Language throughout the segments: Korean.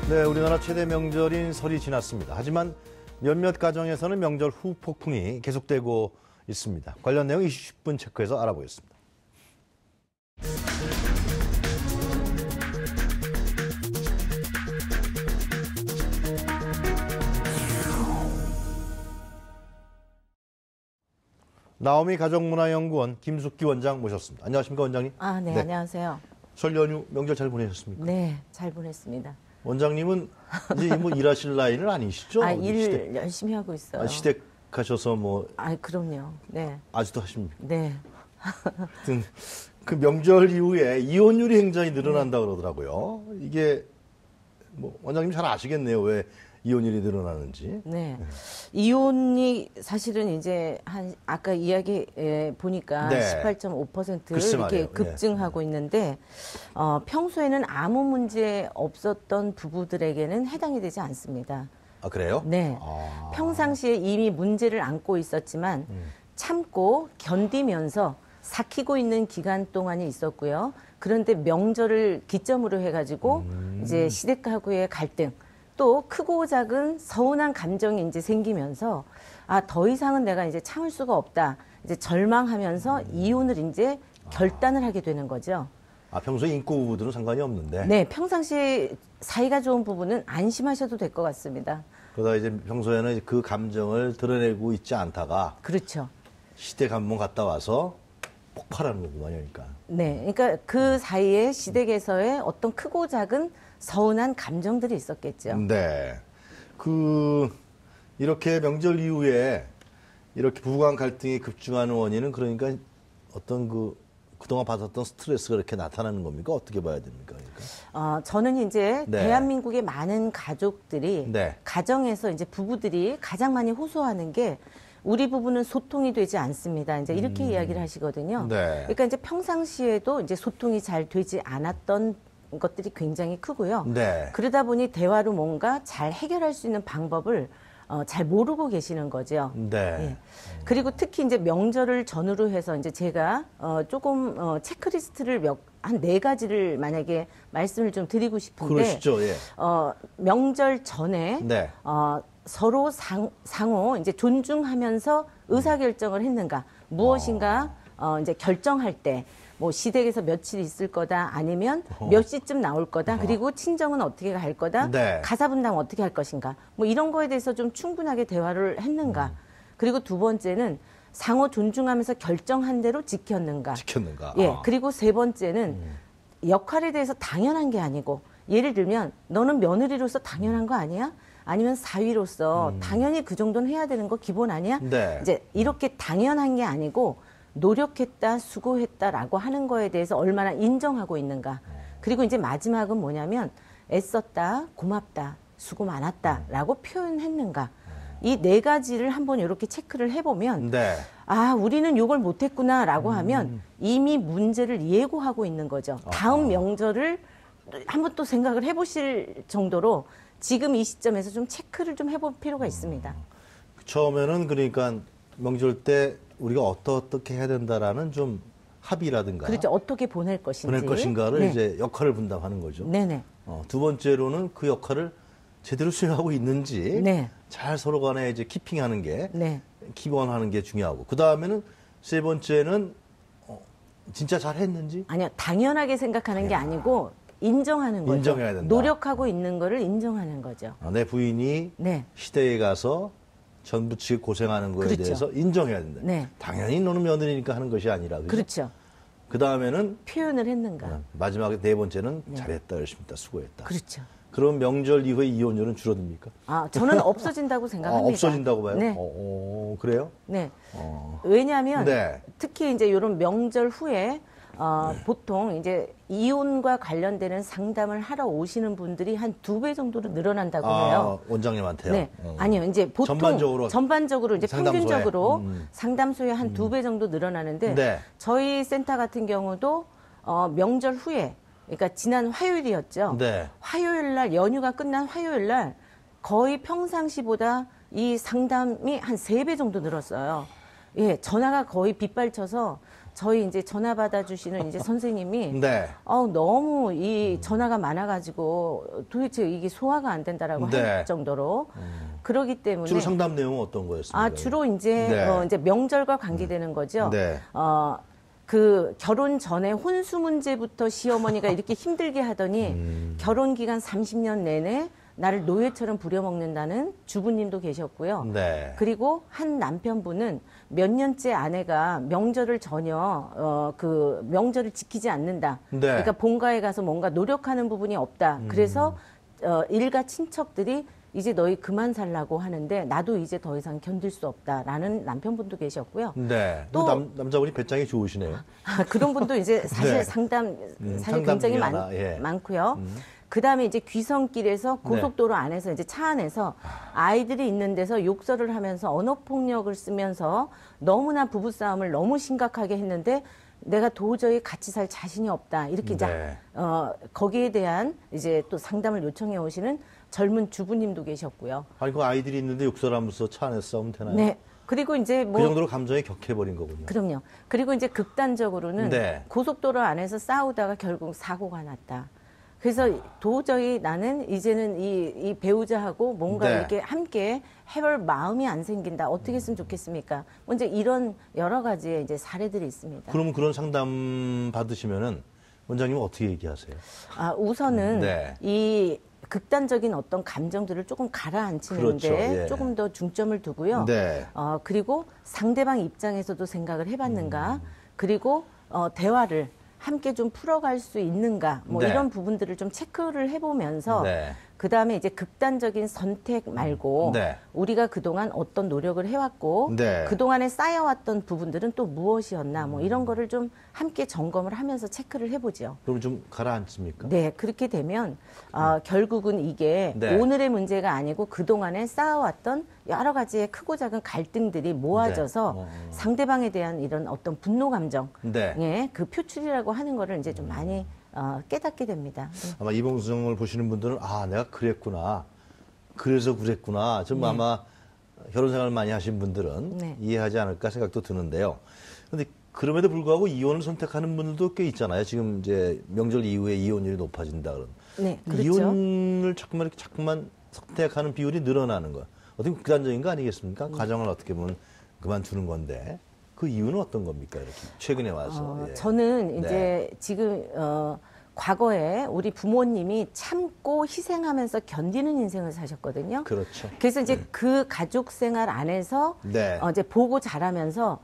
네, 우리나라 최대 명절인 설이 지났습니다. 하지만 몇몇 가정에서는 명절 후 폭풍이 계속되고 있습니다. 관련 내용 20분 체크해서 알아보겠습니다. 나오미 가족문화연구원 김숙기 원장 모셨습니다. 안녕하십니까, 원장님? 네, 안녕하세요. 설 연휴 명절 잘 보내셨습니까? 네, 잘 보냈습니다. 원장님은 이제 뭐 일하실 나이는 아니시죠? 일 열심히 하고 있어요. 시댁 가셔서 뭐. 그럼요. 네. 아직도 하십니까? 네. 하여튼 그 명절 이후에 이혼율이 굉장히 늘어난다고 그러더라고요. 이게 뭐 원장님 잘 아시겠네요. 왜 이혼율이 늘어나는지. 네. 이혼이 사실은 이제 아까 이야기 보니까 네. 18.5% 글쎄 이렇게 말이에요. 급증하고 있는데 평소에는 아무 문제 없었던 부부들에게는 해당이 되지 않습니다. 아, 그래요? 네. 평상시에 이미 문제를 안고 있었지만 참고 견디면서 삭히고 있는 기간 동안이 있었고요. 그런데 명절을 기점으로 해가지고 이제 시댁하고의 갈등, 또 크고 작은 서운한 감정이 이제 생기면서 더 이상은 내가 이제 참을 수가 없다. 이제 절망하면서 이혼을 이제 결단을 하게 되는 거죠. 평소에 인고 부부들은 상관이 없는데. 네, 평상시에 사이가 좋은 부부는 안심하셔도 될 것 같습니다. 그러다 이제 평소에는 그 감정을 드러내고 있지 않다가. 그렇죠. 시댁 한번 갔다 와서 폭발하는 거구만요, 그러니까. 네, 그러니까 그 사이에 시댁에서의 어떤 크고 작은 서운한 감정들이 있었겠죠. 네. 이렇게 명절 이후에 이렇게 부부간 갈등이 급증하는 원인은 그러니까 어떤 그동안 받았던 스트레스가 이렇게 나타나는 겁니까? 어떻게 봐야 됩니까? 그러니까? 저는 이제 네. 대한민국의 많은 가족들이 네. 가정에서 이제 부부들이 가장 많이 호소하는 게 우리 부부는 소통이 되지 않습니다. 이제 이렇게 이야기를 하시거든요. 네. 그러니까 이제 평상시에도 이제 소통이 잘 되지 않았던 것들이 굉장히 크고요. 네. 그러다 보니 대화로 뭔가 잘 해결할 수 있는 방법을 잘 모르고 계시는 거죠. 네. 예. 그리고 특히 이제 명절을 전후로 해서 이제 제가 조금 체크리스트를 한 4가지를 만약에 말씀을 좀 드리고 싶은데. 그러시죠, 예. 명절 전에 네. 서로 상호 이제 존중하면서 의사결정을 했는가, 무엇인가 이제 결정할 때 뭐 시댁에서 며칠 있을 거다, 아니면 몇 시쯤 나올 거다, 그리고 친정은 어떻게 갈 거다, 네. 가사 분담 어떻게 할 것인가, 뭐 이런 거에 대해서 좀 충분하게 대화를 했는가. 그리고 2번째는 상호 존중하면서 결정한 대로 지켰는가. 예. 그리고 3번째는 역할에 대해서 당연한 게 아니고, 예를 들면 너는 며느리로서 당연한 거 아니야? 아니면 사위로서 당연히 그 정도는 해야 되는 거 기본 아니야? 네. 이제 이렇게 당연한 게 아니고 노력했다, 수고했다라고 하는 거에 대해서 얼마나 인정하고 있는가. 그리고 이제 마지막은 뭐냐면 애썼다, 고맙다, 수고 많았다라고 표현했는가. 이 4가지를 한번 이렇게 체크를 해보면 네. 우리는 이걸 못했구나라고 하면 이미 문제를 예고하고 있는 거죠. 다음 명절을 한번 또 생각을 해보실 정도로 지금 이 시점에서 좀 체크를 좀 해볼 필요가 있습니다. 처음에는 그러니까 명절 때 우리가 어떻게 해야 된다라는 좀 합의라든가. 그렇죠. 어떻게 보낼 것인가를 네. 이제 역할을 분담하는 거죠. 네네. 2번째로는 그 역할을 제대로 수행하고 있는지 네. 잘 서로 간에 이제 키핑하는 게, 네. 기본하는 게 중요하고. 그 다음에는 3번째는 진짜 잘 했는지. 아니요. 당연하게 생각하는 게 아니고 인정하는 거죠. 인정해야 된다. 노력하고 있는 거를 인정하는 거죠. 내 부인이 네. 시댁에 가서 전부치게 고생하는 거에 그렇죠. 대해서 인정해야 된다. 네. 당연히 너는 며느리니까 하는 것이 아니라. 그죠? 그렇죠. 그 다음에는 표현을 했는가. 마지막에 4번째는 잘했다, 열심히 했다, 수고했다. 그렇죠. 그럼 명절 이후에 이혼율은 줄어듭니까? 저는 없어진다고 생각합니다. 없어진다고 봐요? 네. 그래요? 네. 왜냐하면 네. 특히 이제 이런 명절 후에 보통 이제 이혼과 관련되는 상담을 하러 오시는 분들이 한 2배 정도로 늘어난다고 해요. 원장님한테요? 네. 아니요. 이제 보통 전반적으로 이제 상담소에. 평균적으로 상담소에 한 2배 정도 늘어나는데 네. 저희 센터 같은 경우도 명절 후에, 그러니까 지난 화요일이었죠. 네. 화요일 날, 연휴가 끝난 화요일 날 거의 평상시보다 이 상담이 한 3배 정도 늘었어요. 예, 전화가 거의 빗발쳐서 저희 이제 전화 받아주시는 이제 선생님이 네. 너무 이 전화가 많아가지고 도대체 이게 소화가 안 된다라고 네. 할 정도로 그러기 때문에 주로 상담 내용은 어떤 거였습니까? 주로 이제 네. 이제 명절과 관계되는 거죠. 네. 그 결혼 전에 혼수 문제부터 시어머니가 이렇게 힘들게 하더니 결혼 기간 30년 내내 나를 노예처럼 부려먹는다는 주부님도 계셨고요. 네. 그리고 한 남편분은 몇 년째 아내가 명절을 전혀 그 명절을 지키지 않는다. 네. 그러니까 본가에 가서 뭔가 노력하는 부분이 없다. 그래서 일가 친척들이 이제 너희 그만 살라고 하는데 나도 이제 더 이상 견딜 수 없다라는 남편분도 계셨고요. 네. 또 남자분이 배짱이 좋으시네요. 그런 분도 이제 사실 네. 사실 굉장히 예. 많고요. 그다음에 이제 귀성길에서 고속도로 안에서 이제 차 안에서 아이들이 있는 데서 욕설을 하면서 언어폭력을 쓰면서 너무나 부부싸움을 너무 심각하게 했는데 내가 도저히 같이 살 자신이 없다. 이렇게 이제 네. 거기에 대한 이제 또 상담을 요청해 오시는 젊은 주부님도 계셨고요. 아니, 그 아이들이 있는데 욕설하면서 차 안에서 싸우면 되나요? 네. 그리고 이제 그 정도로 감정이 격해버린 거군요. 그럼요. 그리고 이제 극단적으로는 네. 고속도로 안에서 싸우다가 결국 사고가 났다. 그래서 도저히 나는 이제는 이 배우자하고 뭔가 네. 이렇게 함께 해볼 마음이 안 생긴다. 어떻게 했으면 좋겠습니까? 먼저 이런 여러 가지의 이제 사례들이 있습니다. 그러면 그런 상담 받으시면은 원장님은 어떻게 얘기하세요? 우선은 네. 이 극단적인 어떤 감정들을 조금 가라앉히는데 그렇죠. 예. 조금 더 중점을 두고요. 네. 그리고 상대방 입장에서도 생각을 해봤는가. 그리고 대화를 함께 좀 풀어갈 수 있는가. 뭐 네. 이런 부분들을 좀 체크를 해보면서 네. 그다음에 이제 극단적인 선택 말고 네. 우리가 그동안 어떤 노력을 해왔고 네. 그동안에 쌓여왔던 부분들은 또 무엇이었나 뭐 이런 거를 좀 함께 점검을 하면서 체크를 해보죠. 그럼 좀 가라앉습니까? 네, 그렇게 되면 결국은 이게 네. 오늘의 문제가 아니고 그동안에 쌓아왔던 여러 가지의 크고 작은 갈등들이 모아져서 네. 상대방에 대한 이런 어떤 분노 감정, 네. 예, 그 표출이라고 하는 거를 이제 좀 많이 깨닫게 됩니다. 네. 아마 이 방송을 보시는 분들은 내가 그랬구나. 그래서 그랬구나. 좀 아마 결혼 생활 많이 하신 분들은 네. 이해하지 않을까 생각도 드는데요. 그런데 그럼에도 불구하고 이혼을 선택하는 분들도 꽤 있잖아요. 지금 이제 명절 이후에 이혼율이 높아진다 그런. 네, 그렇죠. 이혼을 자꾸만 선택하는 비율이 늘어나는 거. 어떻게 극단적인 거 아니겠습니까? 가정을 어떻게 보면 그만두는 건데 그 이유는 어떤 겁니까? 이렇게 최근에 와서. 예. 저는 이제 네. 지금 과거에 우리 부모님이 참고 희생하면서 견디는 인생을 사셨거든요. 그렇죠. 그래서 이제 그 가족 생활 안에서 네. 이제 보고 자라면서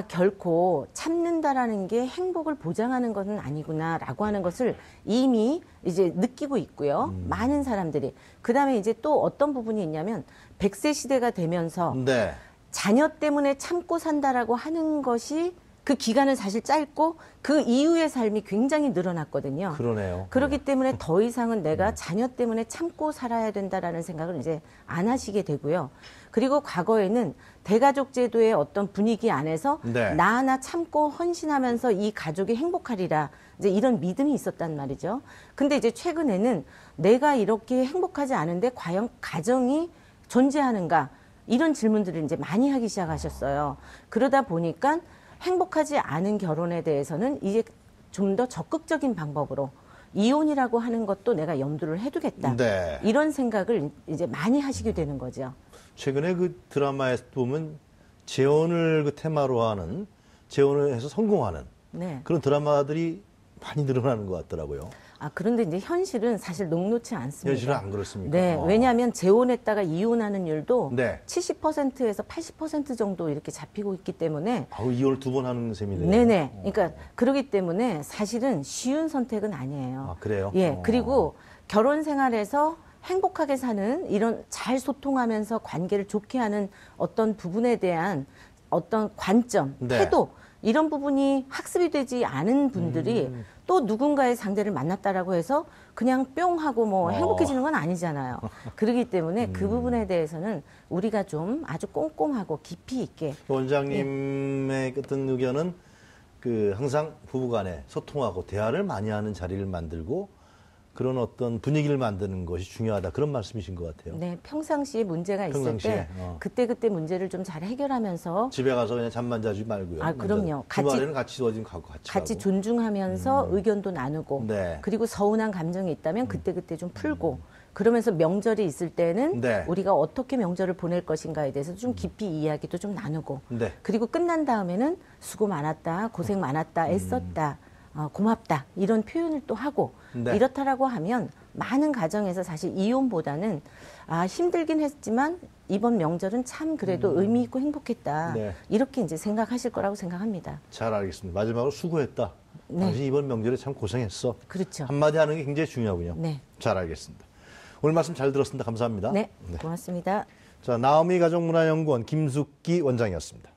결코 참는다라는 게 행복을 보장하는 것은 아니구나라고 하는 것을 이미 이제 느끼고 있고요. 많은 사람들이. 그다음에 이제 또 어떤 부분이 있냐면 100세 시대가 되면서 네. 자녀 때문에 참고 산다라고 하는 것이 그 기간은 사실 짧고 그 이후의 삶이 굉장히 늘어났거든요. 그러네요. 그렇기 때문에 더 이상은 내가 자녀 때문에 참고 살아야 된다라는 생각을 이제 안 하시게 되고요. 그리고 과거에는 대가족 제도의 어떤 분위기 안에서 네. 나 하나 참고 헌신하면서 이 가족이 행복하리라 이제 이런 믿음이 있었단 말이죠. 근데 이제 최근에는 내가 이렇게 행복하지 않은데 과연 가정이 존재하는가 이런 질문들을 이제 많이 하기 시작하셨어요. 그러다 보니까 행복하지 않은 결혼에 대해서는 이제 좀 더 적극적인 방법으로 이혼이라고 하는 것도 내가 염두를 해두겠다. 네. 이런 생각을 이제 많이 하시게 되는 거죠. 최근에 그 드라마에서 보면 재혼을 그 테마로 하는 재혼을 해서 성공하는 네. 그런 드라마들이 많이 늘어나는 것 같더라고요. 그런데 이제 현실은 사실 녹록치 않습니다. 현실은 안 그렇습니까? 네, 왜냐하면 재혼했다가 이혼하는 율도 네. 70%에서 80% 정도 이렇게 잡히고 있기 때문에 이혼을 2번 하는 셈이네요. 네네. 그러니까 그러기 때문에 사실은 쉬운 선택은 아니에요. 그래요? 예. 그리고 결혼 생활에서 행복하게 사는 이런 잘 소통하면서 관계를 좋게 하는 어떤 부분에 대한 어떤 관점, 네. 태도 이런 부분이 학습이 되지 않은 분들이 또 누군가의 상대를 만났다라고 해서 그냥 뿅 하고 뭐 행복해지는 건 아니잖아요. 그렇기 때문에 그 부분에 대해서는 우리가 좀 아주 꼼꼼하고 깊이 있게 원장님의 어떤 의견은 그 항상 부부간에 소통하고 대화를 많이 하는 자리를 만들고 그런 어떤 분위기를 만드는 것이 중요하다. 그런 말씀이신 것 같아요. 네, 평상시에 문제가 있을 평상시에, 때 그때 문제를 좀 잘 해결하면서 집에 가서 그냥 잠만 자지 말고요. 아, 그럼요. 주말에는 같이 어딘 가고 같이 존중하면서 의견도 나누고 네. 그리고 서운한 감정이 있다면 그때 좀 풀고 그러면서 명절이 있을 때는 네. 우리가 어떻게 명절을 보낼 것인가에 대해서 좀 깊이 이야기도 좀 나누고 네. 그리고 끝난 다음에는 수고 많았다, 고생 많았다, 애썼다, 고맙다 이런 표현을 또 하고 네. 이렇다라고 하면 많은 가정에서 사실 이혼보다는 힘들긴 했지만 이번 명절은 참 그래도 의미 있고 행복했다. 네. 이렇게 이제 생각하실 거라고 생각합니다. 잘 알겠습니다. 마지막으로 수고했다. 네. 당신 이번 명절에 참 고생했어. 그렇죠. 한마디 하는 게 굉장히 중요하군요. 네. 잘 알겠습니다. 오늘 말씀 잘 들었습니다. 감사합니다. 네, 고맙습니다. 자, 나오미 가족문화연구원 김숙기 원장이었습니다.